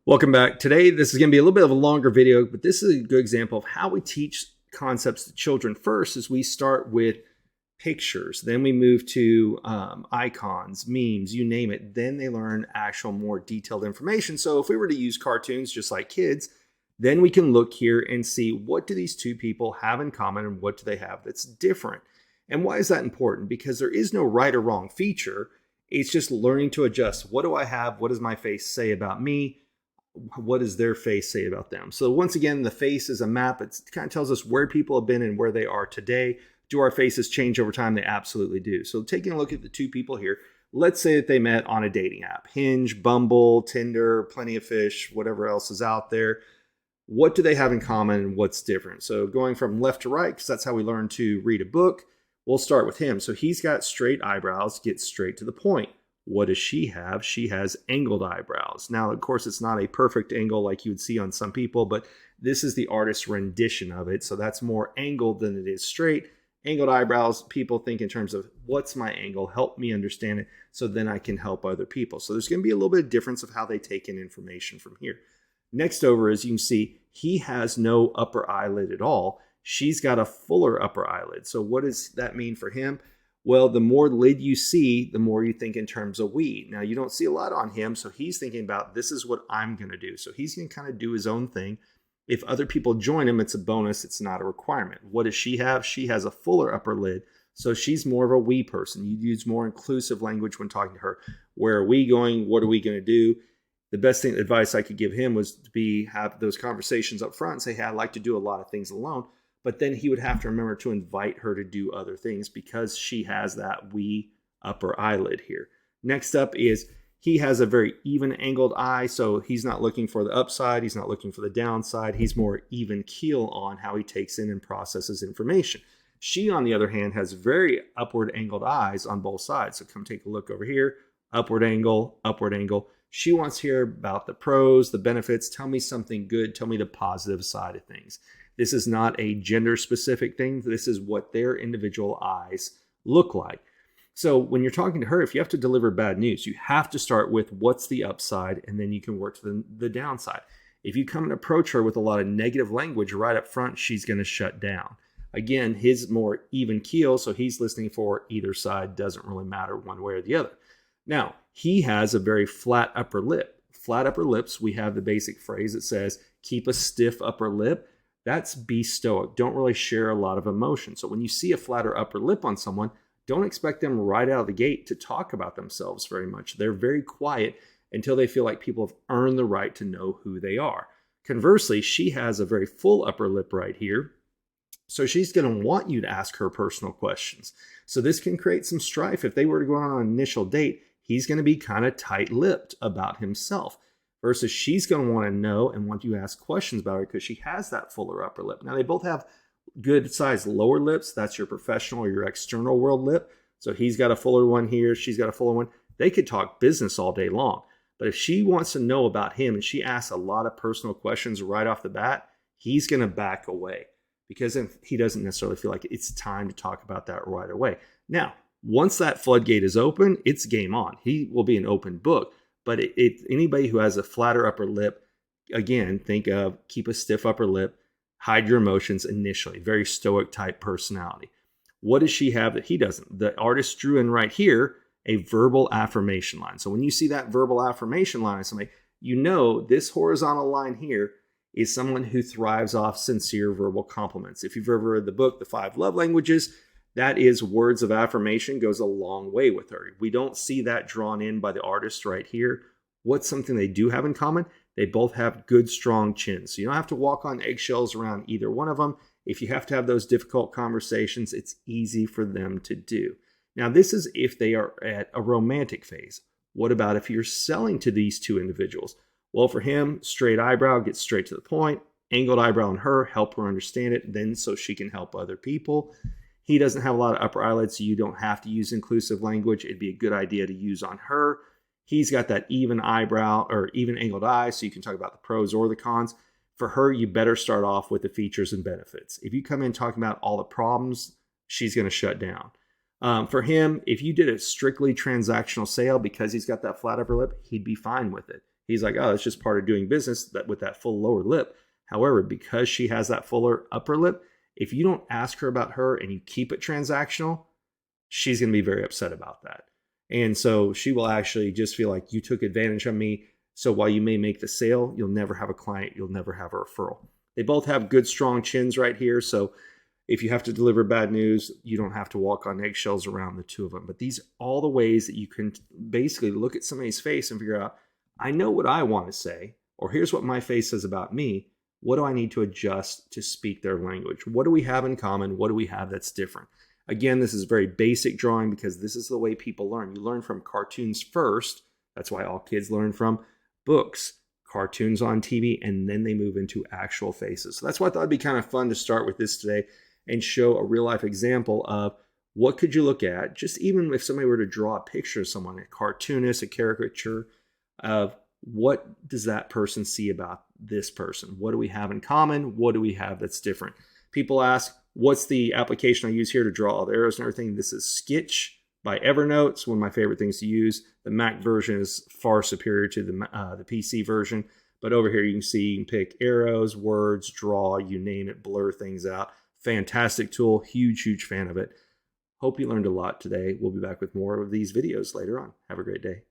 Welcome back. Today, this is going to be a little bit of a longer video, but this is a good example of how we teach concepts to children. First is we start with pictures, then we move to icons, memes, you name it. Then they learn actual more detailed information. So if we were to use cartoons just like kids, then we can look here and see what do these two people have in common and what do they have that's different. And why is that important? Because there is no right or wrong feature. It's just learning to adjust. What do I have? What does my face say about me? What does their face say about them? So once again, the face is a map. It kind of tells us where people have been and where they are today. Do our faces change over time? They absolutely do. So taking a look at the two people here, let's say that they met on a dating app, Hinge, Bumble, Tinder, Plenty of Fish, whatever else is out there. What do they have in common and what's different? So going from left to right, because that's how we learn to read a book, we'll start with him. So he's got straight eyebrows, get straight to the point. What does she have? She has angled eyebrows. Now, of course, it's not a perfect angle like you would see on some people, but this is the artist's rendition of it. So that's more angled than it is straight. Angled eyebrows, people think in terms of what's my angle? Help me understand it so then I can help other people. So there's going to be a little bit of difference of how they take in information from here. Next over, as you can see, he has no upper eyelid at all. She's got a fuller upper eyelid. So what does that mean for him? Well, the more lid you see, the more you think in terms of we. Now, you don't see a lot on him, so he's thinking about this is what I'm going to do. So he's going to kind of do his own thing. If other people join him, it's a bonus. It's not a requirement. What does she have? She has a fuller upper lid, so she's more of a we person. You use more inclusive language when talking to her. Where are we going? What are we going to do? The best advice I could give him was to have those conversations up front and say, hey, I like to do a lot of things alone. But then he would have to remember to invite her to do other things because she has that we upper eyelid here. Next up is he has a very even angled eye. So he's not looking for the upside. He's not looking for the downside. He's more even keel on how he takes in and processes information. She, on the other hand, has very upward angled eyes on both sides. So come take a look over here. Upward angle, upward angle. She wants to hear about the pros, the benefits. Tell me something good. Tell me the positive side of things. This is not a gender specific thing. This is what their individual eyes look like. So when you're talking to her, if you have to deliver bad news, you have to start with what's the upside, and then you can work to the downside. If you come and approach her with a lot of negative language right up front, she's going to shut down. Again, his more even keel, so he's listening for either side. Doesn't really matter one way or the other. Now, he has a very flat upper lip. Flat upper lips, we have the basic phrase that says, keep a stiff upper lip. That's be stoic. Don't really share a lot of emotion. So when you see a flatter upper lip on someone, don't expect them right out of the gate to talk about themselves very much. They're very quiet until they feel like people have earned the right to know who they are. Conversely, she has a very full upper lip right here. So she's going to want you to ask her personal questions. So this can create some strife. If they were to go on an initial date, he's going to be kind of tight-lipped about himself. Versus she's going to want to know and want you to ask questions about her because she has that fuller upper lip. Now, they both have good sized lower lips. That's your professional or your external world lip. So he's got a fuller one here. She's got a fuller one. They could talk business all day long. But if she wants to know about him and she asks a lot of personal questions right off the bat, he's going to back away because he doesn't necessarily feel like it's time to talk about that right away. Now, once that floodgate is open, it's game on. He will be an open book. But anybody who has a flatter upper lip, again, think of keep a stiff upper lip, hide your emotions initially, very stoic type personality. What does she have that he doesn't? The artist drew in right here a verbal affirmation line. So when you see that verbal affirmation line on somebody, you know this horizontal line here is someone who thrives off sincere verbal compliments. If you've ever read the book, The 5 Love Languages, that is words of affirmation goes a long way with her. We don't see that drawn in by the artist right here. What's something they do have in common? They both have good, strong chins. So you don't have to walk on eggshells around either one of them. If you have to have those difficult conversations, it's easy for them to do. Now, this is if they are at a romantic phase. What about if you're selling to these two individuals? Well, for him, straight eyebrow, get straight to the point. Angled eyebrow on her, help her understand it, then so she can help other people. He doesn't have a lot of upper eyelids, so you don't have to use inclusive language. It'd be a good idea to use on her. He's got that even eyebrow or even angled eye, so you can talk about the pros or the cons. For her, you better start off with the features and benefits. If you come in talking about all the problems, she's going to shut down. For him, if you did a strictly transactional sale because he's got that flat upper lip, he'd be fine with it. He's like, oh, it's just part of doing business that with that full lower lip. However, because she has that fuller upper lip, if you don't ask her about her and you keep it transactional, she's going to be very upset about that. And so she will actually just feel like you took advantage of me. So while you may make the sale, you'll never have a client, you'll never have a referral. They both have good, strong chins right here. So if you have to deliver bad news, you don't have to walk on eggshells around the two of them. But these are all the ways that you can basically look at somebody's face and figure out, I know what I want to say, or here's what my face says about me. What do I need to adjust to speak their language? What do we have in common? What do we have that's different? Again, this is very basic drawing because this is the way people learn. You learn from cartoons first. That's why all kids learn from books, cartoons on TV, and then they move into actual faces. So that's why I thought it'd be kind of fun to start with this today and show a real life example of what could you look at, just even if somebody were to draw a picture of someone, a cartoonist, a caricature of what does that person see about this person? What do we have in common? What do we have that's different? People ask, what's the application I use here to draw all the arrows and everything? This is Sketch by Evernote. It's one of my favorite things to use. The Mac version is far superior to the PC version. But over here you can see you can pick arrows, words, draw, you name it, blur things out. Fantastic tool. Huge, huge fan of it. Hope you learned a lot today. We'll be back with more of these videos later on. Have a great day.